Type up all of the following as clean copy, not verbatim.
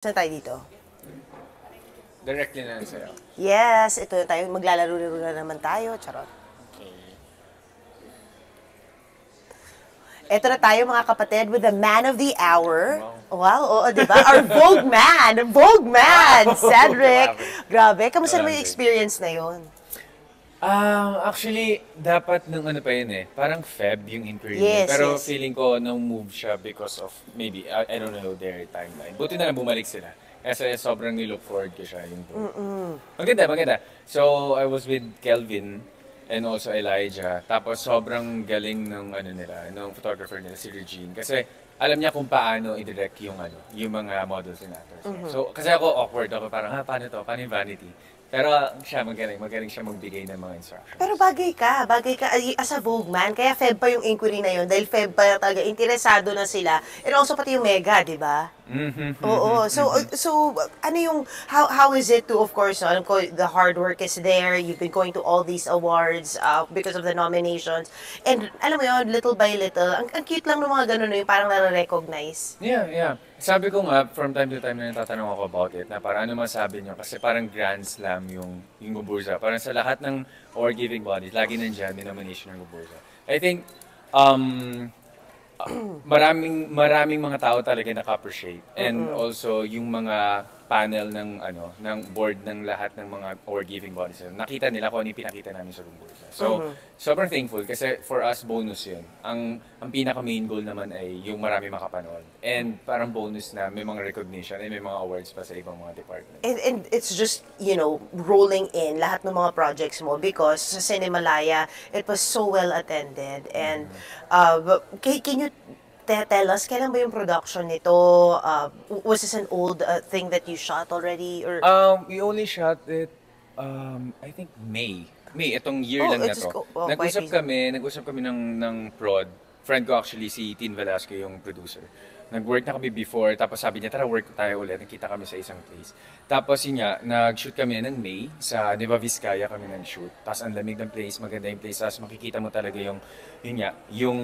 Saan tayo dito? Directly na sa'yo. Yes, ito na tayo. Maglalaro-laro na naman tayo. Charot. Okay. Ito na tayo mga kapatid with the man of the hour. Wow, oo, di ba? Our Vogue man, Cedric. Grabe, kamusta naman yung experience na yun? Actually, dapat nung ano pa yun eh. Parang Feb yung inquiry. Yes, Pero yes. feeling ko nung move siya because of maybe, I don't know their timeline. Buti na lang bumalik sila. Kasi sobrang nilook forward ko siya yung maganda. So, I was with Kelvin and also Elijah. Tapos sobrang galing nung ano nila, nung photographer nila, si Regine. Kasi alam niya kung paano i-direct yung mga models and actors. So, kasi ako awkward ako, parang, paano to? Paano yung vanity? Pero siya magaling siya magbigay ng mga instructions. Pero bagay ka as a Vogue man. Kaya Feb pa yung inquiry na yun. Dahil Feb pa talaga, interesado na sila. And also pati yung Mega, di ba? Oo. So, ano yung, how is it to, of course, alam ko, the hard work is there. You've been going to all these awards because of the nominations. And alam mo yun, little by little, ang cute lang ng mga ganun, yung parang nare-recognize. Yeah. Sabi ko nga, from time to time na natatanong ako about it, na parang ano masabi niyo, kasi parang grand slam yung Guburza. Parang sa lahat ng award-giving bodies, lagi nandyan, may nomination ng Guburza. I think, maraming mga tao talaga naka-appreciate. And also, yung mga panel ng board ng lahat ng mga award-giving bodies. Nakita nila kung ano yung pinakita namin sa Guburza. So, sobrang thankful kasi for us, bonus yun. Ang pinaka-main goal naman ay yung marami makapanood. And parang bonus na may mga recognition and may mga awards pa sa ibang mga department. And it's just, rolling in lahat ng mga projects mo because sa Cinemalaya, it was so well attended. And can you tell us, kailan ba yung production nito? Was this an old thing that you shot already? Or We only shot it, I think May, itong year lang na it's to. quite Nag-usap recent. kami ng prod. Friend ko actually, si Tin Velasco, yung producer. Nag-work na kami before, tapos sabi niya, tara work tayo ulit. Nakita kami sa isang place. Tapos yun nga, nag-shoot kami ng May, sa Nueva Vizcaya kami nag-shoot. Tapos ang lamig ng place, maganda yung place. Tapos makikita mo talaga yung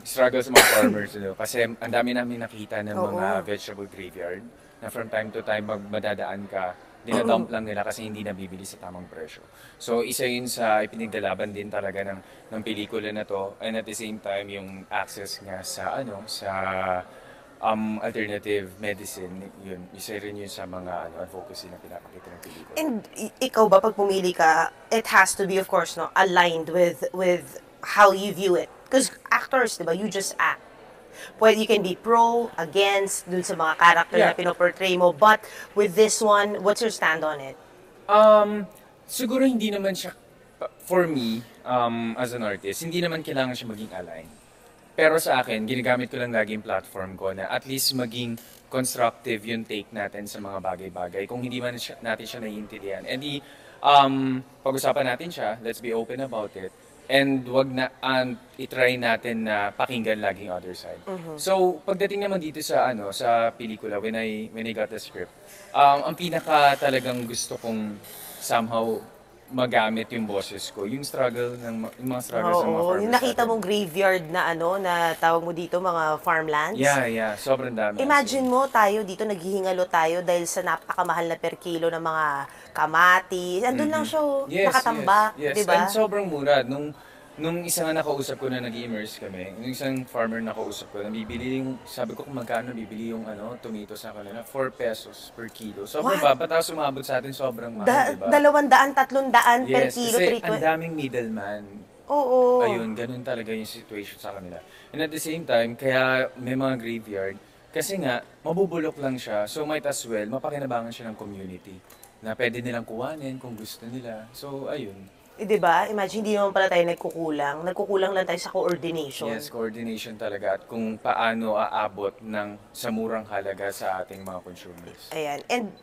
struggle sa mga farmers. Kasi ang dami namin nakita ng mga vegetable graveyard, na from time to time, madadaan ka, dinadump lang nila kasi hindi nabibili sa tamang presyo. So, isa yun sa ipinagdalaban din talaga ng pelikula na to. And at the same time, yung access nga sa alternative medicine, yun. Isa rin yun sa mga advocacy na pinapakita ng pelikula. And ikaw ba, pag pumili ka, it has to be, of course, aligned with how you view it. Because actors, di ba, you just act. Pwede you can be pro, against, dun sa mga character na pinoportray mo. But with this one, what's your stand on it? Siguro hindi naman siya, for me, as an artist, hindi naman kailangan siya maging aligned. Pero sa akin, ginagamit ko lang lagi yung platform ko na at least maging constructive yung take natin sa mga bagay-bagay. Kung hindi man natin siya naiintindihan. And pag-usapan natin siya, let's be open about it. And wag na i-try natin na pakinggan laging other side. So, pagdating naman dito sa sa pelikula when I got the script, ang pinaka talagang gusto kong somehow magamit yung boses ko, yung mga struggles ng mga farmers. Yung nakita natin. mong graveyard na na tawag mo dito, mga farmlands. Yeah, sobrang dami. Imagine mo tayo dito, naghihingalo tayo dahil sa napakamahal na per kilo ng mga kamatis. Andun lang siya, nakatambak, yes. di ba? And sobrang mura. Nung isang nakausap ko na nag-immerse kami, yung isang farmer na nakausap ko, sabi ko kung magkano bibili yung tomato sa kanila, 4 pesos per kilo. Sobrang baba, tapos umabot sa atin sobrang mahal, diba? 200, 300 per Yes, kilo, kasi ang 320. daming middleman. Oo. Ayun, ganun talaga yung situation sa kanila. And at the same time, kaya may mga graveyard, kasi nga, mabubulok lang siya, so might as well, mapakinabangan siya ng community na pwede nilang kuhanin kung gusto nila. So, ayun. Di ba? Imagine, hindi naman pala tayo nagkukulang. Nagkukulang lang tayo sa coordination. Yes, coordination talaga at kung paano aabot sa murang halaga sa ating mga consumers. Ayan. And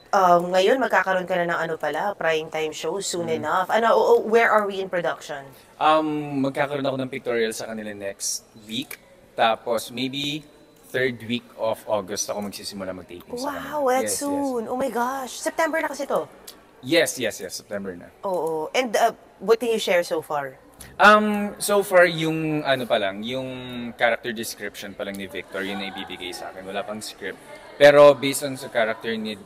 ngayon, magkakaroon ka na ng prime time show soon enough. Where are we in production? Magkakaroon ako ng pictorial sa kanila next week. Tapos maybe third week of August ako magsisimula mag-taping sa kanila. Wow, that's soon. Oh my gosh. September na kasi to. Yes, September na. Oo. And what can you share so far? So far, yung character description pa lang ni Victor, yun na ibibigay sa akin. Wala pang script. Pero based on sa character ni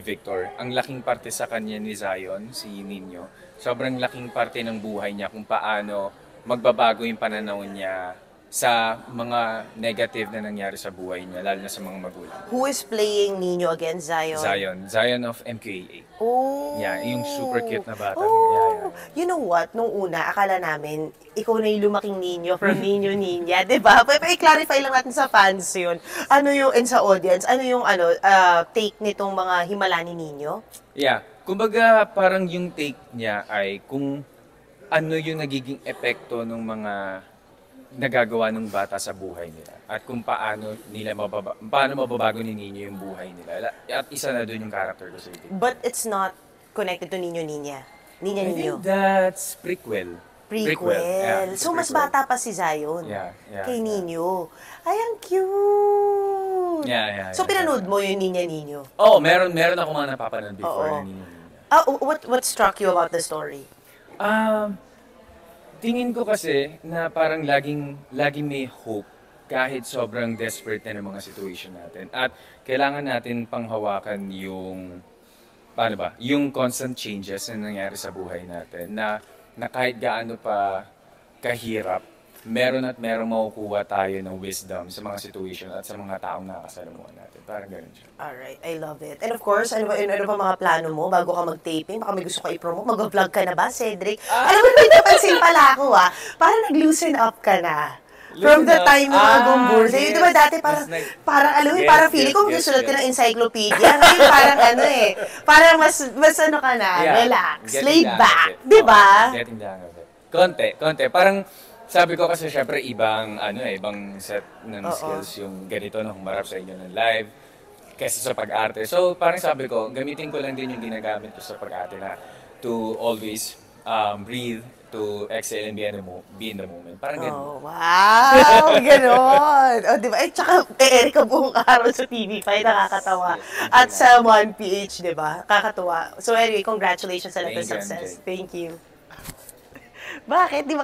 Victor, ang laking parte sa kanya ni Zion, si Nino, sobrang laking parte ng buhay niya kung paano magbabago yung pananaw niya sa mga negative na nangyari sa buhay niya, lalo na sa mga magulang. Who is playing Nino again? Zion? Zion of MKA. Oh. Yeah, yung super cute na bata. Oh. You know what? Nung una, akala namin, ikaw na yung lumaking Nino from Nino Niña, di ba? Pero i-clarify lang natin sa fans yun. Ano yung, and sa audience, ano yung take nitong mga himala ni Nino? Yeah. Kumbaga, parang yung take niya ay kung ano yung nagiging epekto ng mga nagagawa ng bata sa buhay nila at kung paano mababago ni Nino yung buhay nila. At isa na doon yung character ko sa ito. But it's not connected to Nino Niña. Niña I Nino. think that's prequel. Prequel. Yeah, So, mas prequel. bata pa si Zion. Yeah. Kay Nino. Ay, ang cute. Yeah. So, pinanood mo yung Niña Nino? Oh, meron ako mga napapanood before Oo. na Nino Nino. What struck you about the story? Tingin ko kasi na parang laging may hope kahit sobrang desperate na ng mga situation natin. At kailangan natin panghawakan yung yung constant changes na nangyari sa buhay natin na kahit gaano pa kahirap, meron makukuha tayo ng wisdom sa mga situation at sa mga taong nakakasalamuhan natin. Parang ganun siya. Alright, I love it. And of course, ano pa mga plano mo bago ka mag-taping? Baka may gusto ka i-promote. Mag-vlog ka na ba, Cedric? Alam mo, may napansin pala ako parang nag-loosen up ka na. From the time ng agong bursa. Yes. Di ba dati parang alam mo, parang feeling ko magsusulat ka ng encyclopedia. Ngayon parang parang mas ka na, relax, laid back. Di ba? Getting the hang of it. Konti. Parang sabi ko kasi syempre ibang set ng skills yung ganito na humarap sa inyo ng live kaysa sa pag-arte. So parang sabi ko, gamitin ko lang din yung ginagamit ko sa pag-arte na to always breathe, to exhale and be in the moment. Parang ganun. Oh, wow! Ganon! O, di ba? Tsaka, Erika buong araw sa TV5, nakakatawa. At sa 1PH, di ba? Kakatuwa. So anyway, congratulations sa lahat ng success. Thank you. Bakit? Di ba